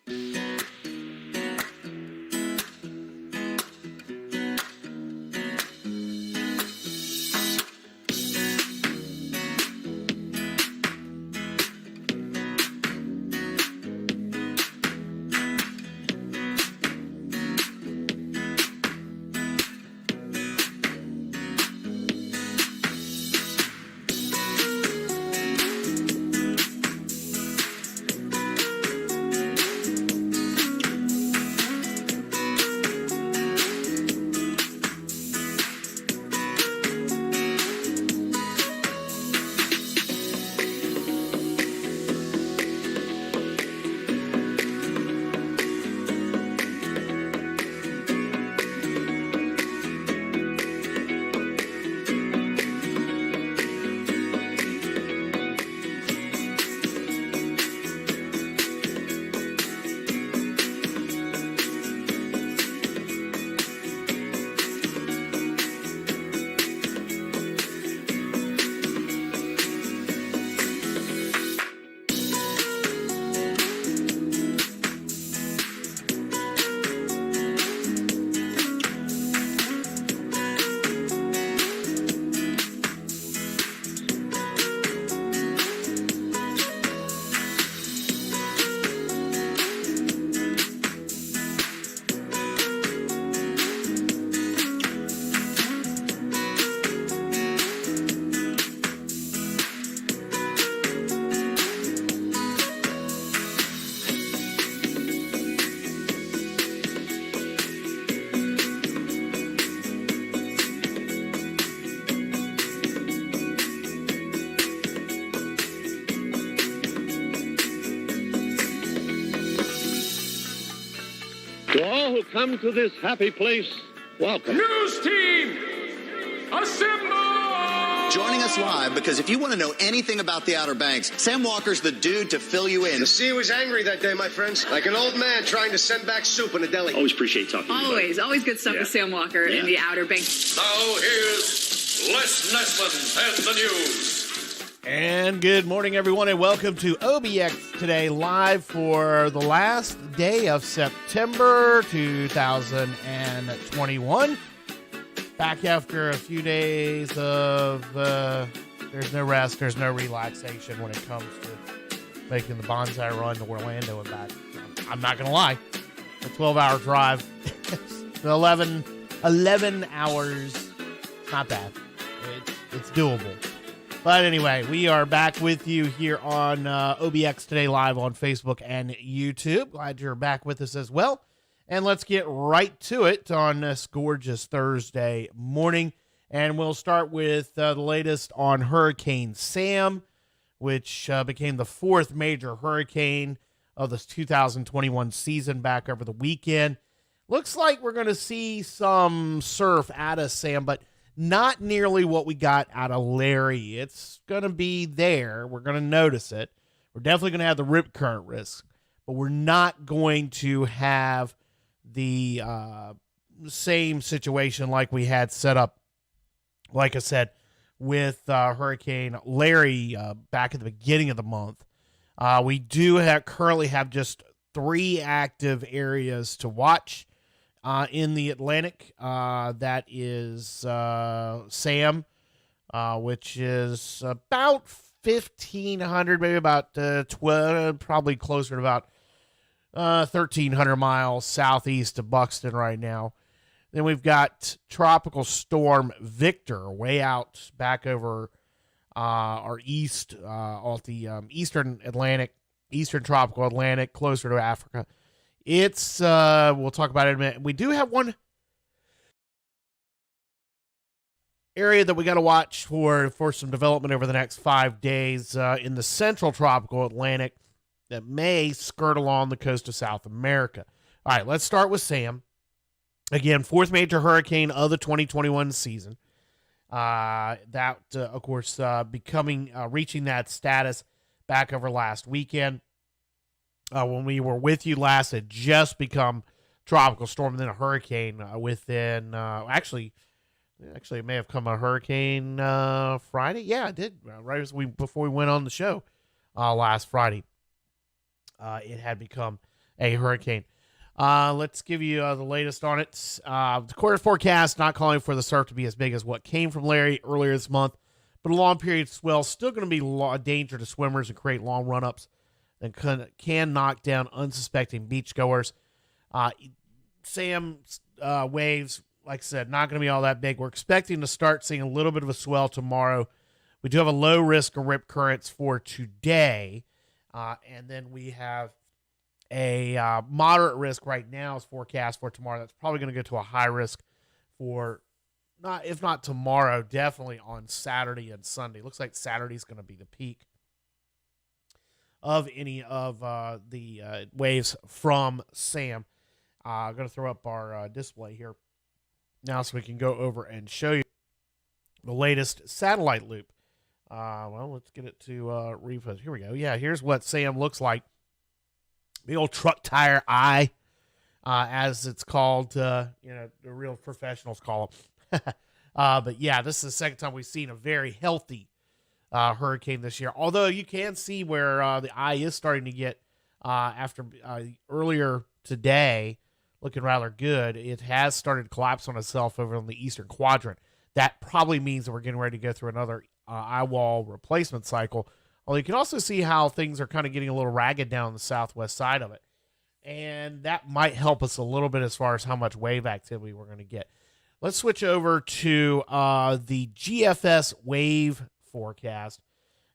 To all who come to this happy place, welcome. News team, assemble! Joining us live because if you want to know anything about the Outer Banks, Sam Walker's the dude to fill you in. The sea was angry that day, my friends. Like an old man trying to send back soup in a deli. Always appreciate talking to you. Always good stuff with Sam Walker in the Outer Banks. Now here's Les Nessman and the news. And good morning, everyone, and welcome to OBX Today, live for the last day of September 2021. Back after a few days of there's no rest, there's no relaxation when it comes to making the bonsai run to Orlando and back. I'm not going to lie, a 12-hour drive, 11 hours, not bad. It's doable. But anyway, we are back with you here on OBX Today Live on Facebook and YouTube. Glad you're back with us as well. And let's get right to it on this gorgeous Thursday morning. And we'll start with the latest on Hurricane Sam, which became the fourth major hurricane of this 2021 season back over the weekend. Looks like we're going to see some surf out of Sam, but not nearly what we got out of Larry. It's going to be there. We're going to notice it. We're definitely going to have the rip current risk, but we're not going to have the same situation like we had set up, like I said, with Hurricane Larry back at the beginning of the month. We do currently have just 3 active areas to watch in the Atlantic. That is Sam, which is about 1,500, maybe about 12, probably closer to about 1,300 miles southeast of Buxton right now. Then we've got Tropical Storm Victor way out back over our east, off the eastern Atlantic, eastern tropical Atlantic, closer to Africa. It's, we'll talk about it in a minute. We do have one area that we got to watch for some development over the next 5 days in the central tropical Atlantic that may skirt along the coast of South America. All right, let's start with Sam. Again, fourth major hurricane of the 2021 season. Of course, reaching that status back over last weekend. When we were with you last, it just become tropical storm and then a hurricane within, actually it may have come a hurricane Friday. Yeah, it did. Right before we went on the show last Friday. It had become a hurricane. Let's give you the latest on it. The quarter forecast not calling for the surf to be as big as what came from Larry earlier this month, but a long period swell still going to be a danger to swimmers and create long run-ups that can knock down unsuspecting beachgoers. Sam's waves, like I said, not going to be all that big. We're expecting to start seeing a little bit of a swell tomorrow. We do have a low risk of rip currents for today, and then we have a moderate risk right now is forecast for tomorrow. That's probably going to go to a high risk for, if not tomorrow, definitely on Saturday and Sunday. Looks like Saturday's going to be the peak of any of the waves from Sam. I'm going to throw up our display here now so we can go over and show you the latest satellite loop. Well, let's get it to refocus. Here we go. Yeah, here's what Sam looks like. The old truck tire eye, as it's called. The real professionals call it. But yeah, this is the second time we've seen a very healthy hurricane this year. Although you can see where the eye is starting to get, after earlier today, looking rather good. It has started to collapse on itself over in the eastern quadrant. That probably means that we're getting ready to go through another eye wall replacement cycle. Well, you can also see how things are kind of getting a little ragged down the southwest side of it. And that might help us a little bit as far as how much wave activity we're going to get. Let's switch over to the GFS wave forecast.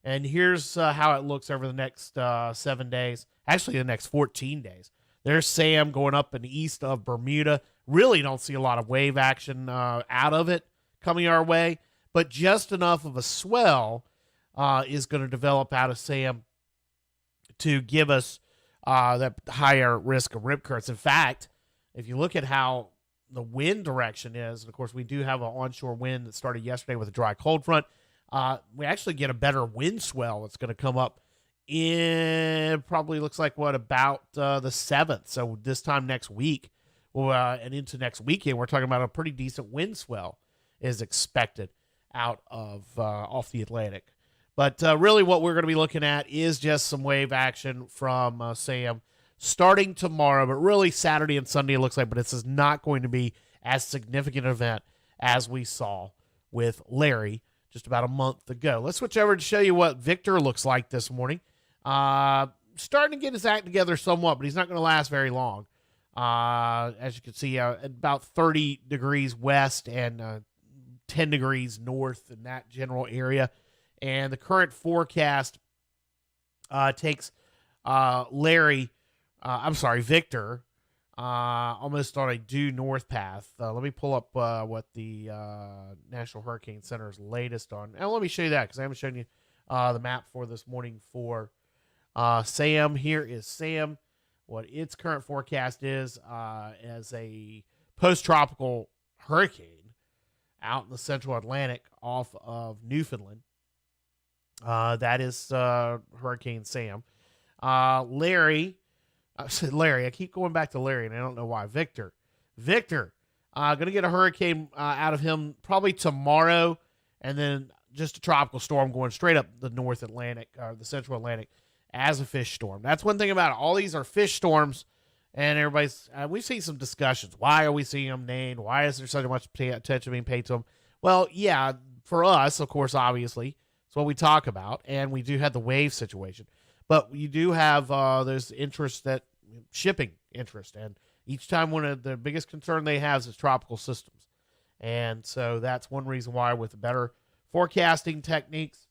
And here's how it looks over the next 7 days. Actually, the next 14 days. There's Sam going up in the east of Bermuda. Really don't see a lot of wave action out of it coming our way. But just enough of a swell is going to develop out of Sam to give us that higher risk of rip currents. In fact, if you look at how the wind direction is, and of course we do have an onshore wind that started yesterday with a dry cold front, we actually get a better wind swell that's going to come up in probably looks like about the 7th. So this time next week, and into next weekend, we're talking about a pretty decent wind swell is expected out of off the Atlantic. But really what we're going to be looking at is just some wave action from Sam starting tomorrow, but really Saturday and Sunday it looks like, but this is not going to be as significant an event as we saw with Larry just about a month ago. Let's switch over to show you what Victor looks like this morning. Starting to get his act together somewhat, but he's not going to last very long. As you can see, about 30 degrees west and 10 degrees north in that general area. And the current forecast takes Victor, almost on a due north path. Let me pull up what the National Hurricane Center's latest on. And let me show you that because I haven't shown you the map for this morning for Sam. Here is Sam. What its current forecast is as a post-tropical hurricane out in the central Atlantic off of Newfoundland. That is Hurricane Sam. Larry, I keep going back to Larry, and I don't know why. Victor, going to get a hurricane out of him probably tomorrow, and then just a tropical storm going straight up the North Atlantic, or the Central Atlantic, as a fish storm. That's one thing about it. All these are fish storms, and everybody's, we've seen some discussions. Why are we seeing them named? Why is there so much attention being paid to them? Well, yeah, for us, of course, obviously, it's what we talk about, and we do have the wave situation. But you do have there's interest, that shipping interest, and each time one of the biggest concern they have is tropical systems. And so that's one reason why with better forecasting techniques,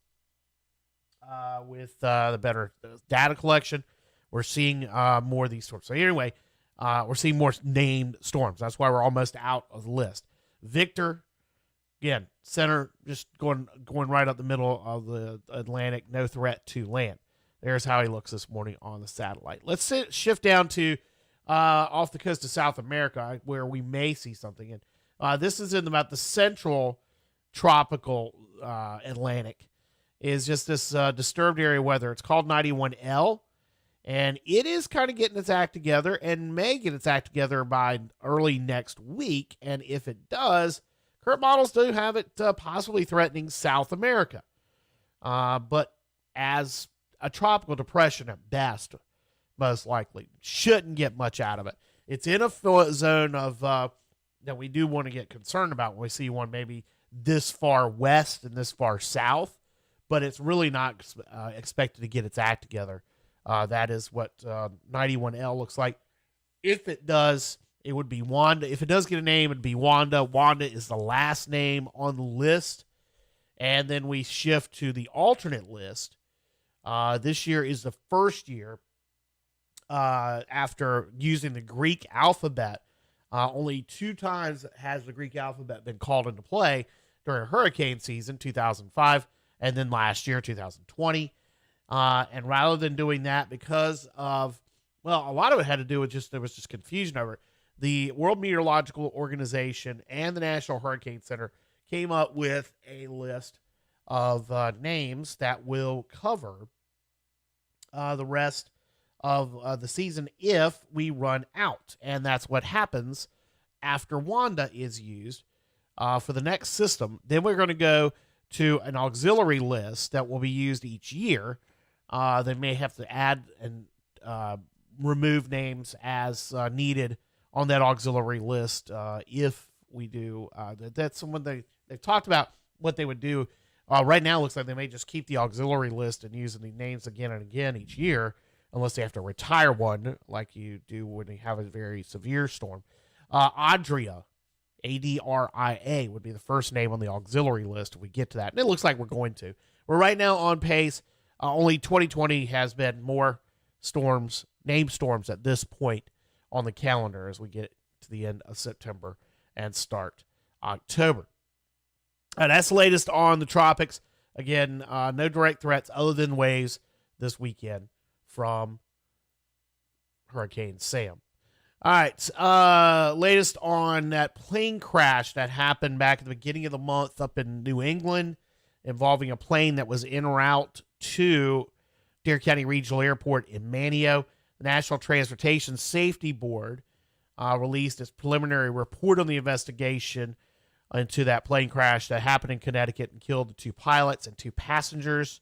with the better data collection, we're seeing more of these storms. So anyway, we're seeing more named storms. That's why we're almost out of the list. Victor, again, center, just going right up the middle of the Atlantic, no threat to land. There's how he looks this morning on the satellite. Let's shift down to off the coast of South America, where we may see something. And this is in about the central tropical Atlantic. Is just this disturbed area weather. It's called 91L, and it is kind of getting its act together and may get its act together by early next week. And if it does, current models do have it possibly threatening South America. But as a tropical depression at best, most likely. Shouldn't get much out of it. It's in a zone of that we do want to get concerned about when we see one maybe this far west and this far south, but it's really not expected to get its act together. That is what 91L looks like. If it does, it would be Wanda. If it does get a name, it'd be Wanda. Wanda is the last name on the list. And then we shift to the alternate list. This year is the first year after using the Greek alphabet. Only 2 times has the Greek alphabet been called into play during hurricane season, 2005, and then last year, 2020. And rather than doing that because of, well, a lot of it had to do with there was just confusion over it. The World Meteorological Organization and the National Hurricane Center came up with a list of names that will cover the rest of the season if we run out. And that's what happens after Wanda is used for the next system. Then we're going to go to an auxiliary list that will be used each year. They may have to add and remove names as needed on that auxiliary list if we do. That's someone they've talked about what they would do. Right now, it looks like they may just keep the auxiliary list and using the names again and again each year, unless they have to retire one like you do when you have a very severe storm. Adria, Adria, would be the first name on the auxiliary list if we get to that. And it looks like we're going to. We're right now on pace. Only 2020 has been more storms, named storms at this point on the calendar as we get to the end of September and start October. That's the latest on the tropics. Again, no direct threats other than waves this weekend from Hurricane Sam. All right, latest on that plane crash that happened back at the beginning of the month up in New England involving a plane that was en route to Dare County Regional Airport in Manteo. The National Transportation Safety Board released its preliminary report on the investigation into that plane crash that happened in Connecticut and killed the 2 pilots and 2 passengers.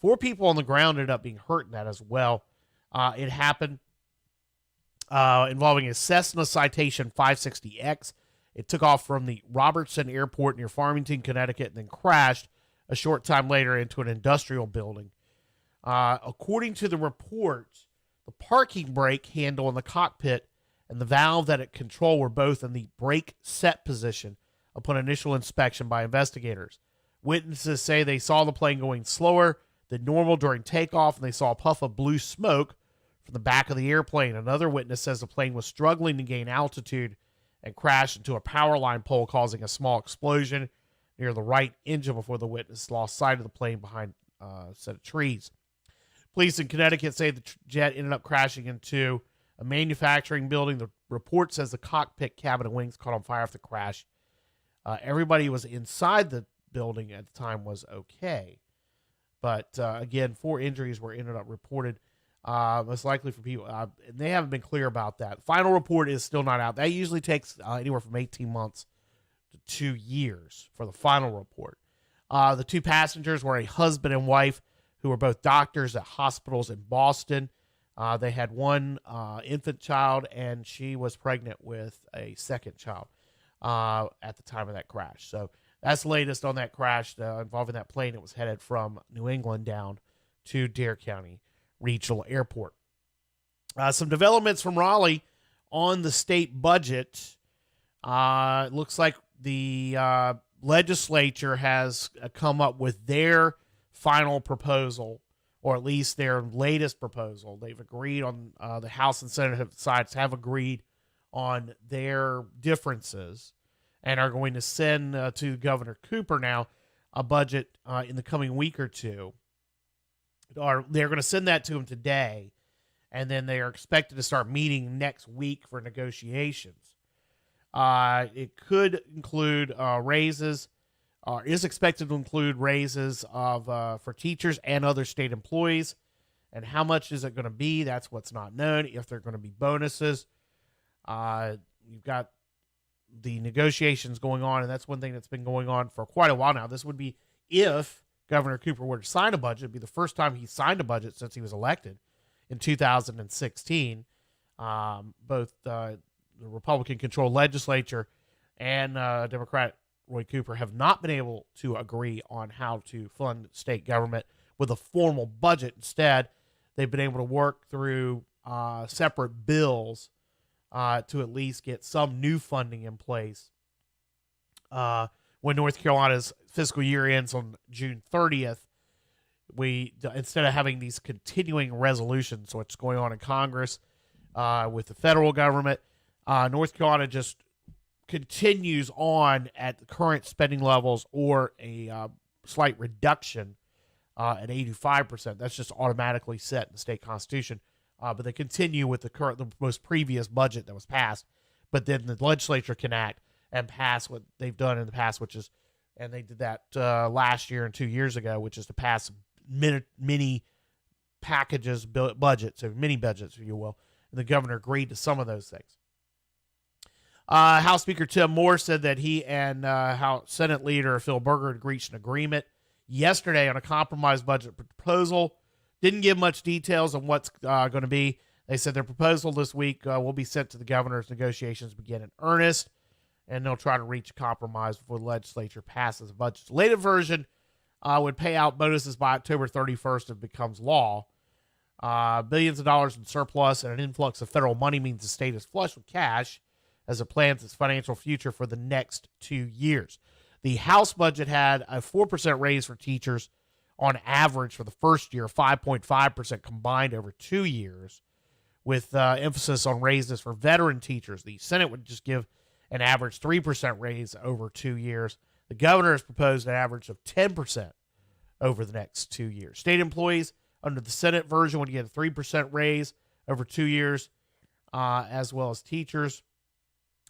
4 people on the ground ended up being hurt in that as well. It happened involving a Cessna Citation 560X. It took off from the Robertson Airport near Farmington, Connecticut, and then crashed a short time later into an industrial building. According to the report, the parking brake handle in the cockpit and the valve that it controlled were both in the brake set position upon initial inspection by investigators. Witnesses say they saw the plane going slower than normal during takeoff, and they saw a puff of blue smoke from the back of the airplane. Another witness says the plane was struggling to gain altitude and crashed into a power line pole, causing a small explosion near the right engine before the witness lost sight of the plane behind a set of trees. Police in Connecticut say the jet ended up crashing into a manufacturing building. The report says the cockpit, cabin, and wings caught on fire after the crash. Everybody who was inside the building at the time was okay. But again, 4 injuries were ended up reported, most likely for people. And they haven't been clear about that. Final report is still not out. That usually takes anywhere from 18 months to 2 years for the final report. The 2 passengers were a husband and wife who were both doctors at hospitals in Boston. They had 1 infant child, and she was pregnant with a second child at the time of that crash. So that's the latest on that crash involving that plane that was headed from New England down to Dare County Regional Airport. Some developments from Raleigh on the state budget. It looks like the legislature has come up with their final proposal, or at least their latest proposal. They've agreed on the House and Senate sides have agreed on their differences and are going to send to Governor Cooper now a budget in the coming week or two. Or they're going to send that to him today, and then they are expected to start meeting next week for negotiations. It could include raises, is expected to include raises of for teachers and other state employees. And how much is it going to be? That's what's not known. If they're going to be bonuses. You've got the negotiations going on, and that's one thing that's been going on for quite a while now. This would be if Governor Cooper were to sign a budget. It'd be the first time he signed a budget since he was elected. in 2016. Both the Republican-controlled legislature and Democrat Roy Cooper have not been able to agree on how to fund state government with a formal budget. Instead, they've been able to work through separate bills to at least get some new funding in place. When North Carolina's fiscal year ends on June 30th, instead of having these continuing resolutions, what's going on in Congress with the federal government, North Carolina just continues on at the current spending levels or a slight reduction at 85%. That's just automatically set in the state constitution. But they continue with the most previous budget that was passed. But then the legislature can act and pass what they've done in the past, and they did that last year and 2 years ago, which is to pass mini packages, budgets, or mini budgets, if you will. And the governor agreed to some of those things. House Speaker Tim Moore said that he and House Senate Leader Phil Berger had reached an agreement yesterday on a compromise budget proposal. Didn't give much details on what's going to be. They said their proposal this week will be sent to the governor as negotiations begin in earnest, and they'll try to reach a compromise before the legislature passes the budget. The latest version would pay out bonuses by October 31st if it becomes law. Billions of dollars in surplus and an influx of federal money means the state is flush with cash as it plans its financial future for the next 2 years. The House budget had a 4% raise for teachers on average for the first year, 5.5% combined over 2 years, with emphasis on raises for veteran teachers. The Senate would just give an average 3% raise over 2 years. The governor has proposed an average of 10% over the next 2 years. State employees under the Senate version would get a 3% raise over 2 years, as well as teachers.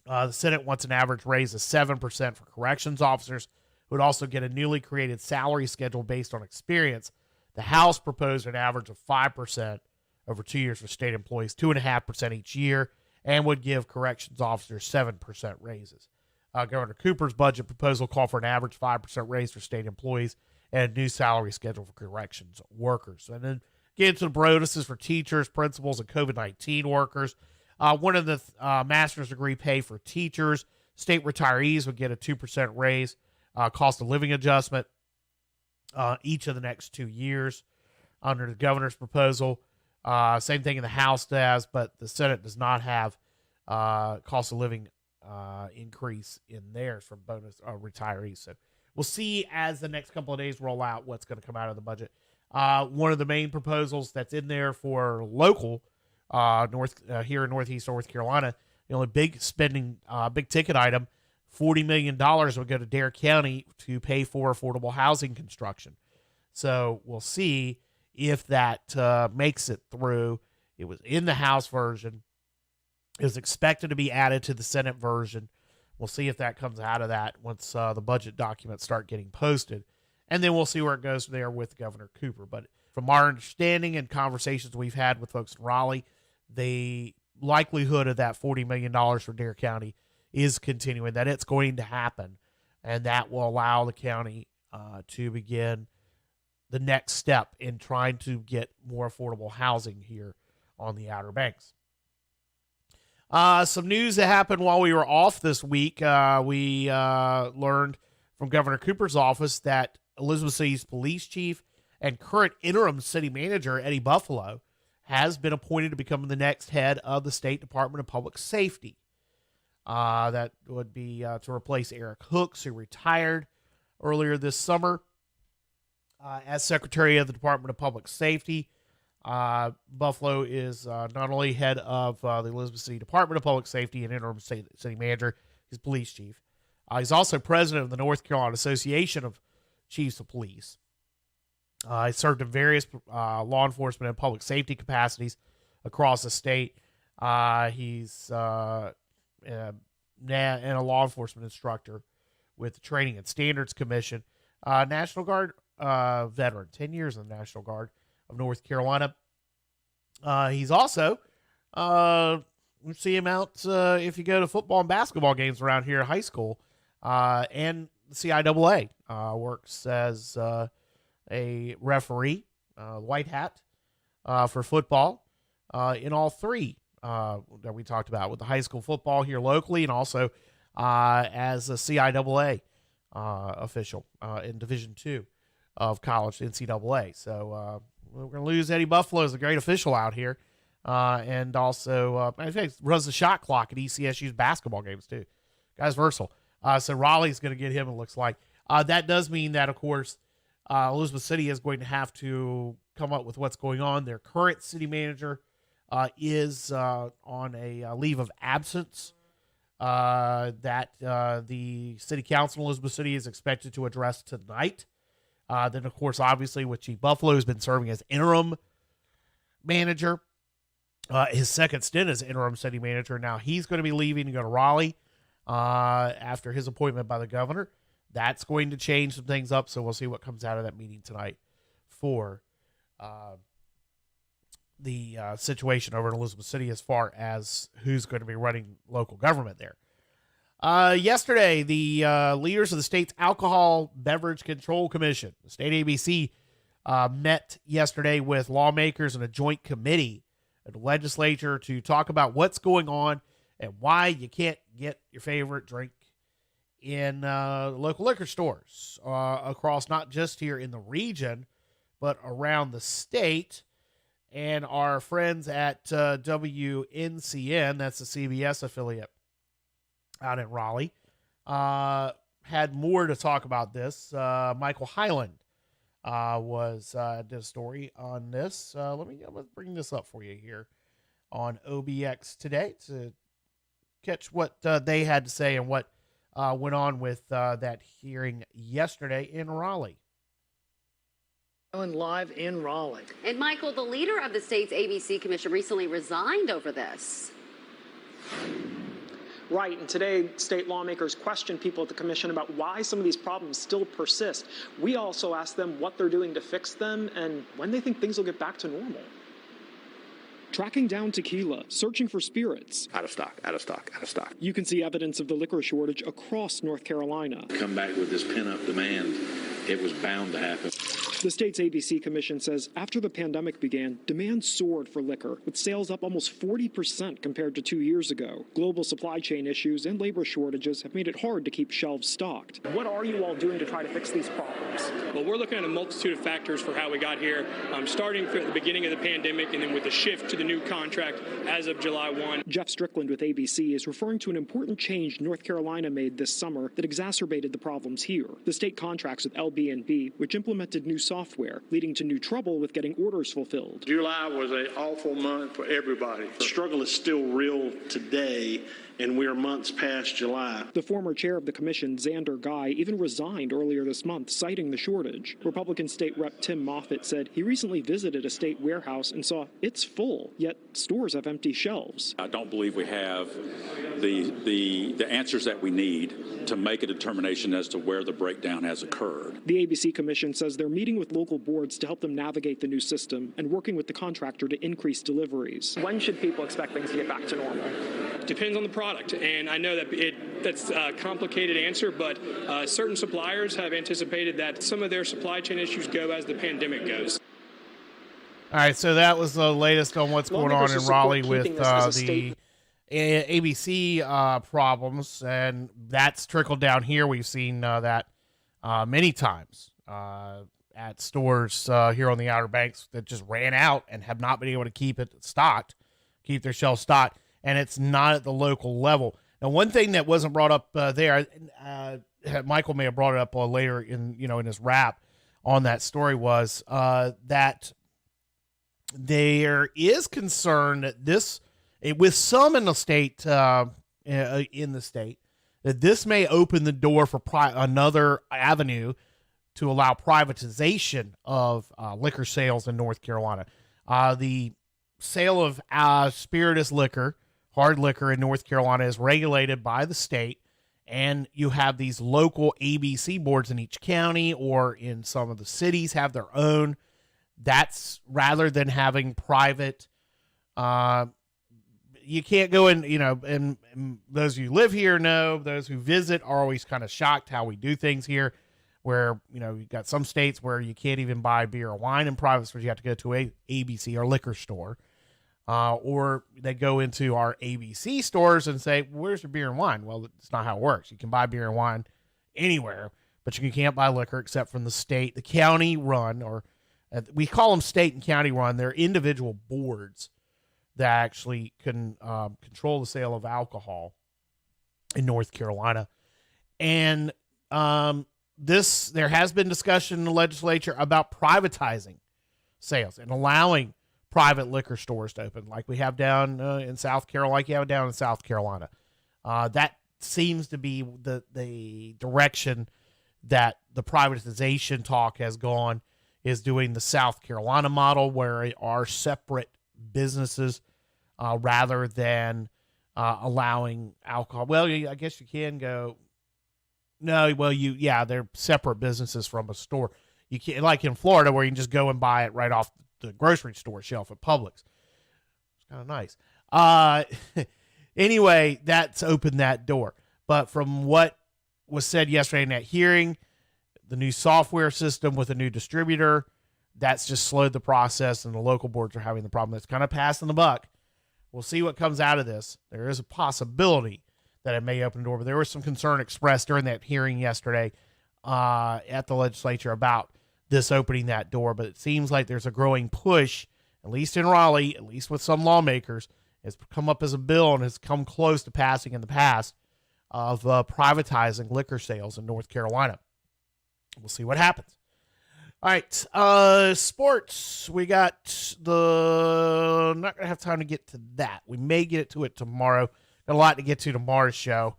The Senate wants an average raise of 7% for corrections officers, who would also get a newly created salary schedule based on experience. The House proposed an average of 5% over 2 years for state employees, 2.5% each year, and would give corrections officers 7% raises. Governor Cooper's budget proposal called for an average 5% raise for state employees and a new salary schedule for corrections workers. And then get into the bonuses for teachers, principals, and COVID-19 workers. One of the master's degree pay for teachers. State retirees would get a 2% raise, cost of living adjustment each of the next 2 years under the governor's proposal. Same thing in the House does, but the Senate does not have cost of living increase in theirs for bonus retirees. So we'll see as the next couple of days roll out what's going to come out of the budget. One of the main proposals that's in there for local here in Northeast North Carolina, the only big spending, big ticket item, $40 million would go to Dare County to pay for affordable housing construction. So we'll see if that makes it through. It was in the House version. It was expected to be added to the Senate version. We'll see if that comes out of that once the budget documents start getting posted. And then we'll see where it goes there with Governor Cooper. But from our understanding and conversations we've had with folks in Raleigh, the likelihood of that $40 million for Dare County is continuing, that it's going to happen. And that will allow the county to begin the next step in trying to get more affordable housing here on the Outer Banks. Some news that happened while we were off this week. We learned from Governor Cooper's office that Elizabeth City's police chief and current interim city manager, Eddie Buffalo, has been appointed to become the next head of the State Department of Public Safety. That would be to replace Eric Hooks, who retired earlier this summer as Secretary of the Department of Public Safety. Buffalo is not only head of the Elizabeth City Department of Public Safety and interim city manager, he's police chief. He's also president of the North Carolina Association of Chiefs of Police. He served in various law enforcement and public safety capacities across the state. He's and a law enforcement instructor with the Training and Standards Commission. National Guard veteran, 10 years in the National Guard of North Carolina. He's also, we see him out if you go to football and basketball games around here at high school, and the CIAA. Works as a referee, white hat, for football. in all three that we talked about, with the high school football here locally, and also as a CIAA official in Division II of college NCAA. So we're going to lose Eddie Buffalo as a great official out here. And also, I think runs the shot clock at ECSU's basketball games too. Guy's versatile. So Raleigh's going to get him, it looks like. That does mean that, of course, Elizabeth City is going to have to come up with what's going on. Their current city manager is on a leave of absence that the city council in Elizabeth City is expected to address tonight. Then, of course, obviously, with Chief Buffalo, who's been serving as interim manager, his second stint as interim city manager. Now he's going to be leaving to go to Raleigh after his appointment by the governor. That's going to change some things up, so we'll see what comes out of that meeting tonight for the situation over in Elizabeth City as far as who's going to be running local government there. Yesterday, the leaders of the state's Alcohol Beverage Control Commission, the state ABC, met yesterday with lawmakers in a joint committee at the legislature to talk about what's going on and why you can't get your favorite drink in local liquor stores across not just here in the region, but around the state. And our friends at WNCN, that's the CBS affiliate out in Raleigh, had more to talk about this. Michael Hyland did a story on this. I'm gonna bring this up for you here on OBX Today to catch what they had to say and what went on with that hearing yesterday in Raleigh. Live in Raleigh. And Michael, the leader of the state's ABC commission recently resigned over this. Right, and today state lawmakers questioned people at the commission about why some of these problems still persist. We also asked them what they're doing to fix them and when they think things will get back to normal. Tracking down tequila, searching for spirits. Out of stock, out of stock, out of stock. You can see evidence of the liquor shortage across North Carolina. Come back with this pent-up demand. It was bound to happen. The state's ABC commission says after the pandemic began, demand soared for liquor, with sales up almost 40% compared to 2 years ago. Global supply chain issues and labor shortages have made it hard to keep shelves stocked. What are you all doing to try to fix these problems? Well, we're looking at a multitude of factors for how we got here, starting from the beginning of the pandemic and then with the shift to the new contract as of July 1. Jeff Strickland with ABC is referring to an important change North Carolina made this summer that exacerbated the problems here. The state contracts with LB&B, which implemented new software, leading to new trouble with getting orders fulfilled. July was an awful month for everybody. The struggle is still real today, and we're months past July. The former chair of the commission, Xander Guy, even resigned earlier this month, citing the shortage. Republican State Rep Tim Moffitt said he recently visited a state warehouse and saw it's full, yet stores have empty shelves. I don't believe we have the answers that we need to make a determination as to where the breakdown has occurred. The ABC Commission says they're meeting with local boards to help them navigate the new system and working with the contractor to increase deliveries. When should people expect things to get back to normal? Depends on the product, and I know that that's a complicated answer, but certain suppliers have anticipated that some of their supply chain issues go as the pandemic goes. All right, so that was the latest on what's going on in Raleigh with the ABC problems, and that's trickled down here. We've seen that many times at stores here on the Outer Banks that just ran out and have not been able to keep their shelves stocked, and it's not at the local level. Now, one thing that wasn't brought up there, Michael may have brought it up later in his wrap on that story, was that there is concern that with some in the state, that this may open the door for another avenue to allow privatization of liquor sales in North Carolina. The sale of spirituous liquor, hard liquor in North Carolina is regulated by the state, and you have these local ABC boards in each county or in some of the cities have their own. That's rather than having private. You can't go in, and those who live here know, those who visit are always kind of shocked how we do things here, where, you've got some states where you can't even buy beer or wine in private stores. You have to go to a ABC or liquor store. Or they go into our ABC stores and say, where's your beer and wine? Well, it's not how it works. You can buy beer and wine anywhere, but you can't buy liquor except from the state, the county run, or we call them state and county run. They're individual boards that actually can control the sale of alcohol in North Carolina. And there has been discussion in the legislature about privatizing sales and allowing private liquor stores to open, like we have down in South Carolina, like you have down in South Carolina. That seems to be the direction that the privatization talk has gone, is doing the South Carolina model, where it are separate businesses rather than allowing alcohol. Well, I guess you can go. No, well, they're separate businesses from a store. You can't, like in Florida, where you can just go and buy it right off the grocery store shelf at Publix. It's kind of nice. Anyway, that's opened that door. But from what was said yesterday in that hearing, the new software system with a new distributor, that's just slowed the process, and the local boards are having the problem. That's kind of passing the buck. We'll see what comes out of this. There is a possibility that it may open the door, but there was some concern expressed during that hearing yesterday at the legislature about this opening that door. But it seems like there's a growing push, at least in Raleigh, at least with some lawmakers, has come up as a bill and has come close to passing in the past, of privatizing liquor sales in North Carolina. We'll see what happens. All right, sports. We got not going to have time to get to that. We may get to it tomorrow. Got a lot to get to tomorrow's show.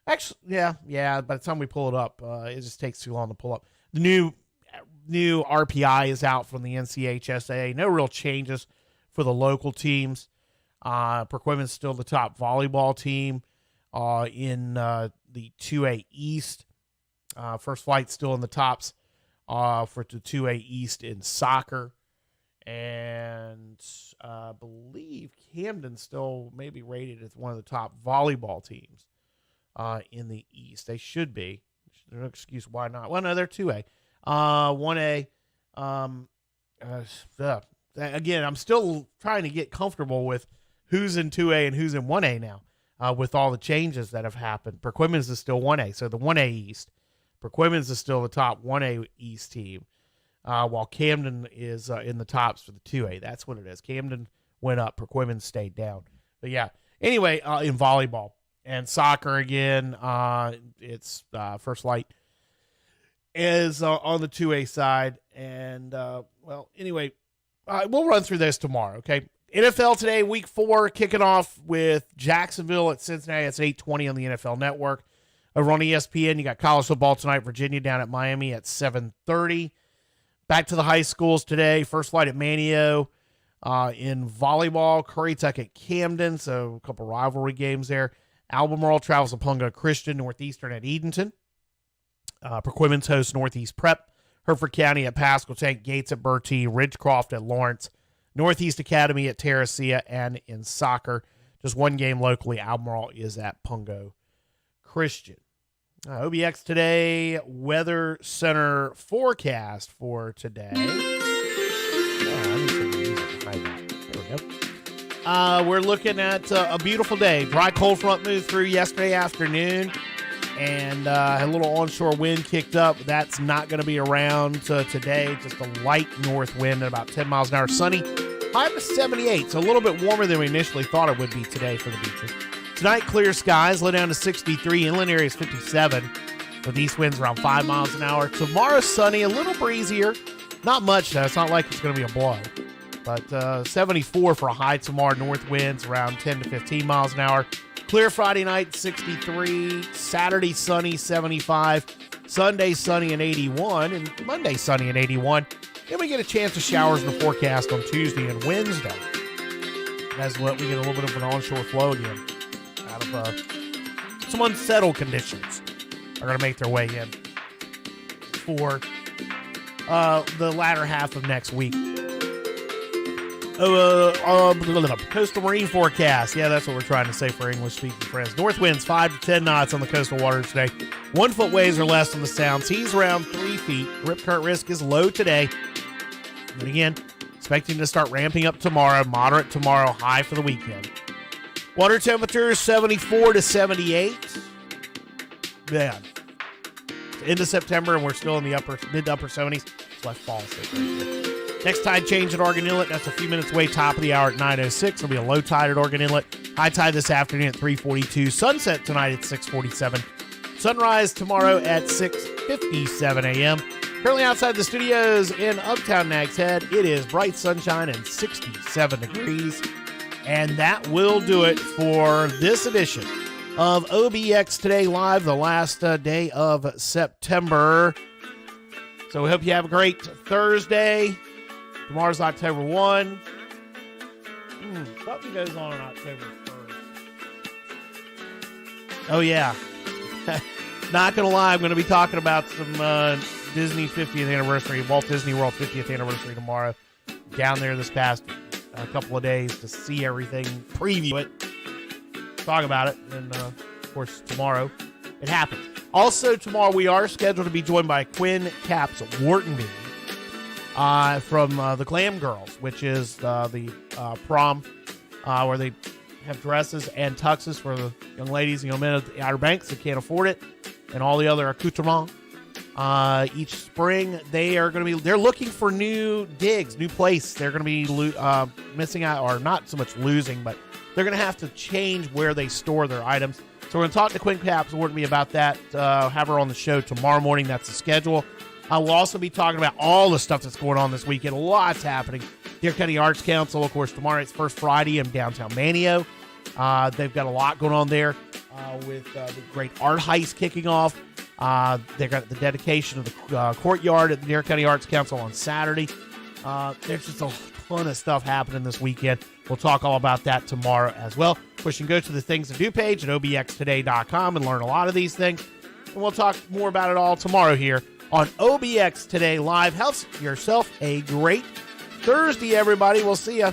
Actually, yeah. By the time we pull it up, it just takes too long to pull up. The new RPI is out from the NCHSAA. No real changes for the local teams. Perquimmon's still the top volleyball team in the 2A East. First Flight's still in the tops for the 2A East in soccer. And I believe Camden's still maybe rated as one of the top volleyball teams in the East. They should be. There's no excuse why not. Well, no, they're 2A. 1A. Again, I'm still trying to get comfortable with who's in 2A and who's in 1A now with all the changes that have happened. Perquimmon's is still 1A, so the 1A East. Perquimmon's is still the top 1A East team, while Camden is in the tops for the 2A. That's what it is. Camden went up. Perquimmon's stayed down. But, yeah. Anyway, in volleyball and soccer again, it's First Light is on the 2A side. And, anyway, we'll run through this tomorrow, okay? NFL today, week 4, kicking off with Jacksonville at Cincinnati. It's 8:20 on the NFL Network. Over on ESPN, you got college football tonight, Virginia down at Miami at 7:30. Back to the high schools today. First Light at Manio in volleyball. Currituck at Camden, so a couple rivalry games there. Albemarle travels to Punga Christian. Northeastern at Edenton. Perquimmon's hosts Northeast Prep. Hereford County at Pascal Tank. Gates at Bertie. Ridgecroft at Lawrence. Northeast Academy at Terracea. And in soccer, just one game locally, Albemarle is at Punga Christian. OBX Today Weather Center forecast for today. We're looking at a beautiful day. Dry cold front moved through yesterday afternoon and had a little onshore wind kicked up. That's not going to be around today. Just a light north wind at about 10 miles an hour. Sunny, high up to 78, so a little bit warmer than we initially thought it would be today for the beaches. Tonight, clear skies, low down to 63. Inland areas 57, with east winds around 5 miles an hour. Tomorrow, sunny, a little breezier. Not much, though. It's not like it's going to be a blow. But 74 for a high tomorrow. North winds around 10 to 15 miles an hour. Clear Friday night, 63. Saturday, sunny, 75. Sunday, sunny and 81. And Monday, sunny and 81. Then we get a chance of showers in the forecast on Tuesday and Wednesday. As well, we get a little bit of an onshore flow again. Out of some unsettled conditions are going to make their way in for the latter half of next week. Coastal marine forecast. Yeah, that's what we're trying to say for English-speaking friends. North winds 5 to 10 knots on the coastal waters today. 1 foot waves or less on the sound. Seas around 3 feet. Rip current risk is low today. And again, expecting to start ramping up tomorrow, moderate tomorrow, high for the weekend. Water temperature 74 to 78. Man, it's into September and we're still in the mid to upper 70s. It's left fall. Next tide change at Oregon Inlet. That's a few minutes away, top of the hour at 9:06. There'll be a low tide at Oregon Inlet. High tide this afternoon at 3:42. Sunset tonight at 6:47. Sunrise tomorrow at 6:57 a.m. Currently outside the studios in Uptown Nags Head, it is bright sunshine and 67 degrees. And that will do it for this edition of OBX Today Live, the last day of September. So we hope you have a great Thursday. Tomorrow's October 1. Something goes on October 1st. Oh, yeah. Not going to lie, I'm going to be talking about some Disney 50th anniversary, Walt Disney World 50th anniversary tomorrow. Down there this past couple of days to see everything, preview it, talk about it, and of course tomorrow it happens. Also tomorrow we are scheduled to be joined by Quinn Capps Whartonby from the Glam Girls, which is the prom where they have dresses and tuxes for the young ladies and young men of the Outer Banks that can't afford it, and all the other accoutrements. Each spring they're looking for new digs, new place. They're going to be missing out, or not so much losing, but they're going to have to change where they store their items. So we're going to talk to Quinn Capps Whartonby about that. Have her on the show tomorrow morning. That's the schedule. We'll also be talking about all the stuff that's going on this weekend. Lots happening. Dare County Arts Council, of course, tomorrow it's First Friday in downtown Manio. They've got a lot going on there with the great art heist kicking off. They've got the dedication of the courtyard at the Dare County Arts Council on Saturday. There's just a ton of stuff happening this weekend. We'll talk all about that tomorrow as well. Of course, you can go to the Things to Do page at obxtoday.com and learn a lot of these things. And we'll talk more about it all tomorrow here on OBX Today Live. Have yourself a great Thursday, everybody. We'll see you.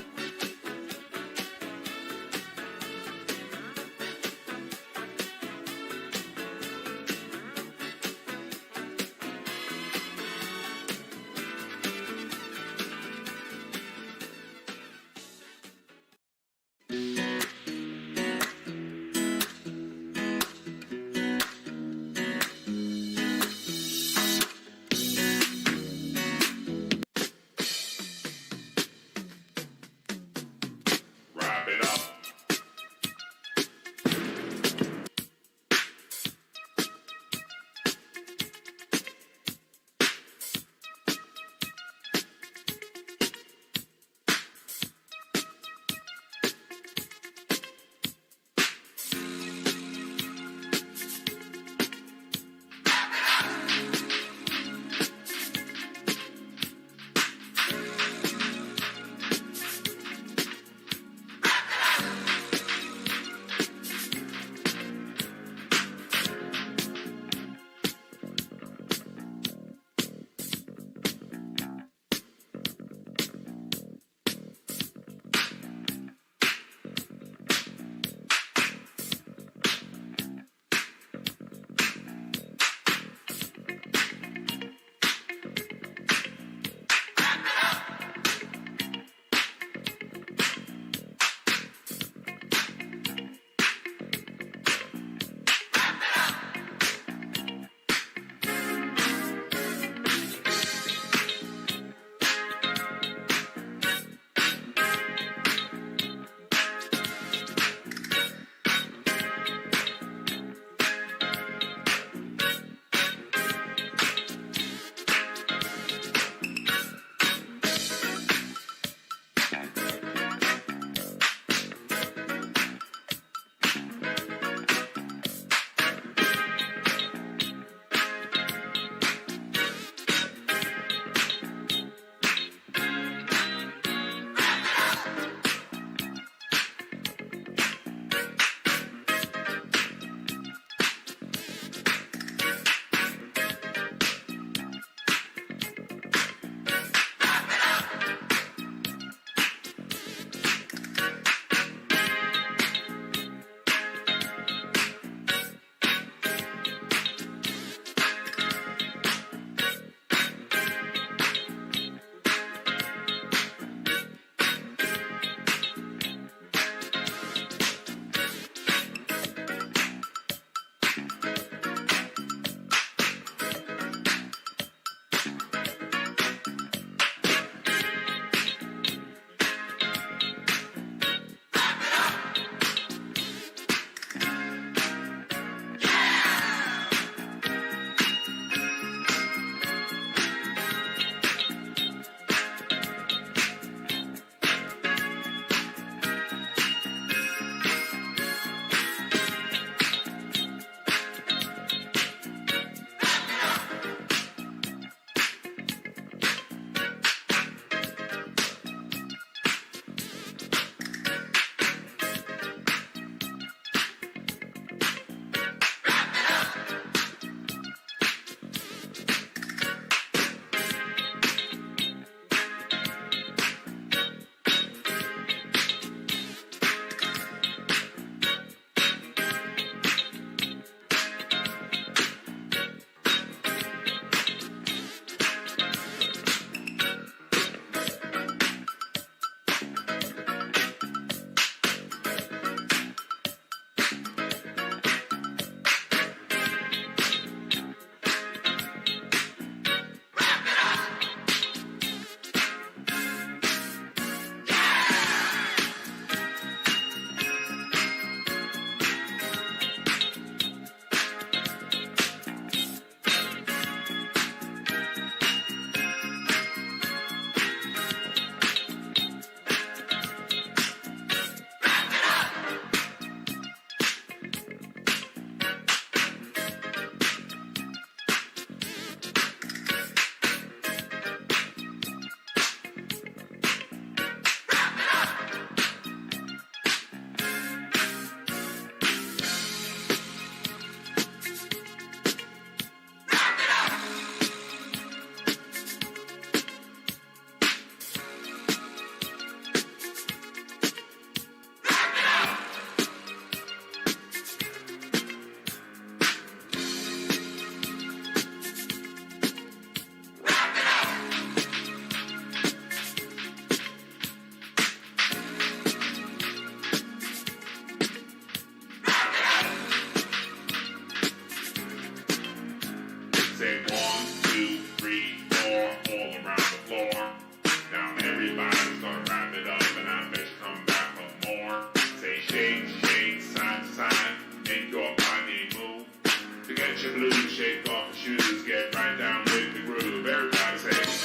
right down with the groove. Everybody say it.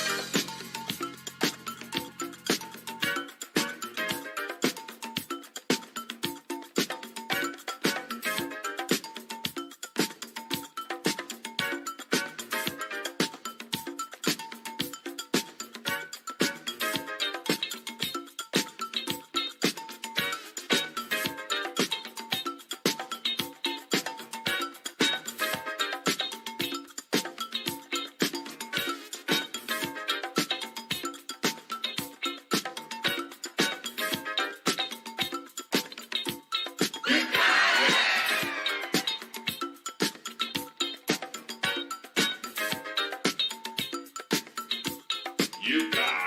You got